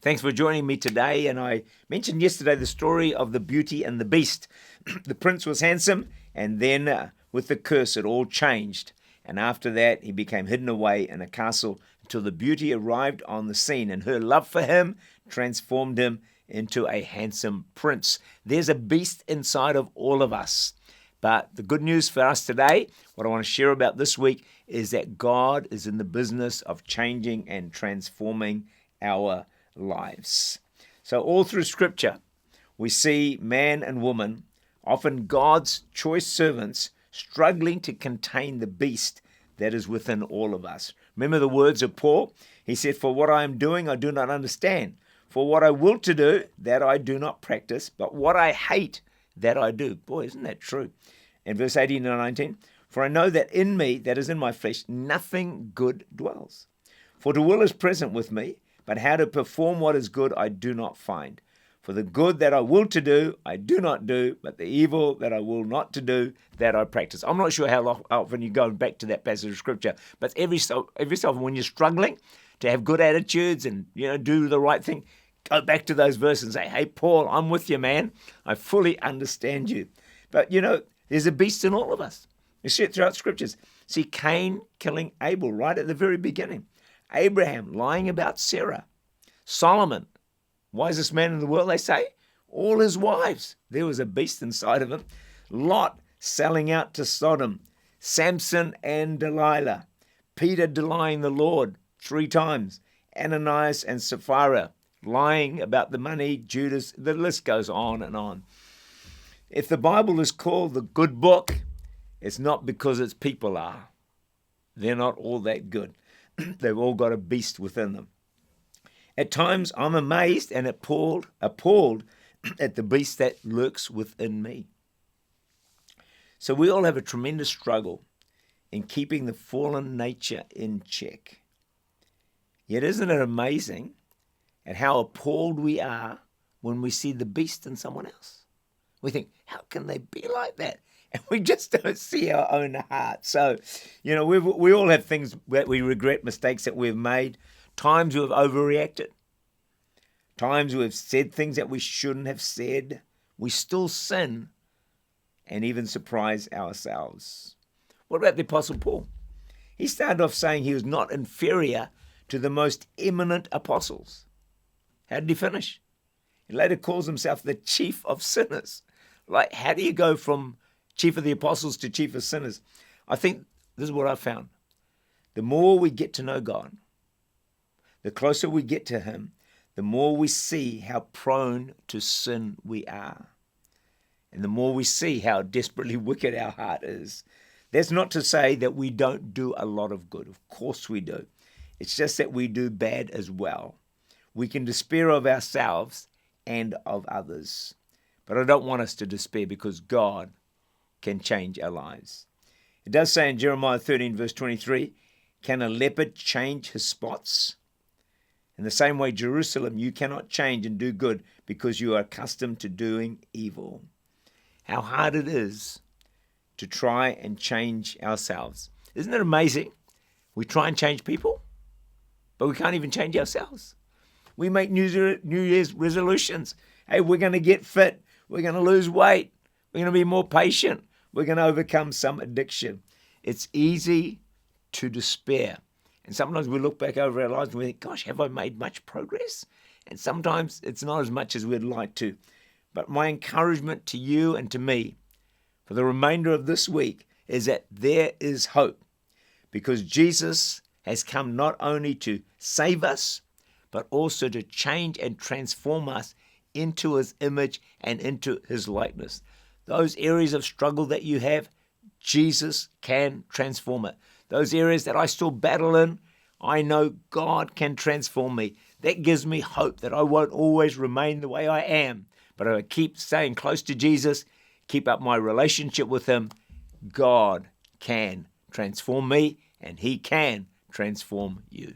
Thanks for joining me today. And I mentioned yesterday the story of the Beauty and the Beast. The prince was handsome, and then with the curse, it all changed. And after that, he became hidden away in a castle until the beauty arrived on the scene, and her love for him transformed him into a handsome prince. There's a beast inside of all of us. But the good news for us today, what I want to share about this week, is that God is in the business of changing and transforming our lives. So all through Scripture, we see man and woman, often God's choice servants, struggling to contain the beast that is within all of us. Remember the words of Paul? He said, "For what I am doing, I do not understand. For what I will to do, that I do not practice. But what I hate, that I do." Boy, isn't that true? In verse 18 and 19, "For I know that in me, that is in my flesh, nothing good dwells. For to will is present with me, but how to perform what is good I do not find. For the good that I will to do, I do not do, but the evil that I will not to do, that I practice." I'm not sure how often you go back to that passage of Scripture, but every so often when you're struggling to have good attitudes and do the right thing, go back to those verses and say, "Hey, Paul, I'm with you, man. I fully understand you." But there's a beast in all of us. You see it throughout Scriptures. See Cain killing Abel right at the very beginning. Abraham lying about Sarah. Solomon, wisest man in the world, they say. All his wives. There was a beast inside of him. Lot selling out to Sodom. Samson and Delilah. Peter denying the Lord 3 times. Ananias and Sapphira lying about the money. Judas. The list goes on and on. If the Bible is called the good book, it's not because its people are. They're not all that good. They've all got a beast within them. At times, I'm amazed and appalled at the beast that lurks within me. So we all have a tremendous struggle in keeping the fallen nature in check. Yet isn't it amazing at how appalled we are when we see the beast in someone else? We think, how can they be like that? And we just don't see our own heart. So, we all have things that we regret, mistakes that we've made, times we've overreacted, times we've said things that we shouldn't have said. We still sin and even surprise ourselves. What about the Apostle Paul? He started off saying he was not inferior to the most eminent apostles. How did he finish? He later calls himself the chief of sinners. Like, how do you go from chief of the apostles to chief of sinners? I think this is what I found. The more we get to know God, the closer we get to Him, the more we see how prone to sin we are. And the more we see how desperately wicked our heart is. That's not to say that we don't do a lot of good. Of course we do. It's just that we do bad as well. We can despair of ourselves and of others. But I don't want us to despair, because God can change our lives. It does say in Jeremiah 13 verse 23, "Can a leopard change his spots? In the same way, Jerusalem, you cannot change and do good because you are accustomed to doing evil." How hard it is to try and change ourselves. Isn't it amazing? We try and change people, but we can't even change ourselves. We make New Year's resolutions. Hey, we're going to get fit. We're going to lose weight. We're going to be more patient. We're going to overcome some addiction. It's easy to despair. And sometimes we look back over our lives and we think, gosh, have I made much progress? And sometimes it's not as much as we'd like to. But my encouragement to you and to me for the remainder of this week is that there is hope, because Jesus has come not only to save us, but also to change and transform us into His image and into His likeness. Those areas of struggle that you have, Jesus can transform it. Those areas that I still battle in, I know God can transform me. That gives me hope that I won't always remain the way I am. But if I keep staying close to Jesus, keep up my relationship with Him, God can transform me, and He can transform you.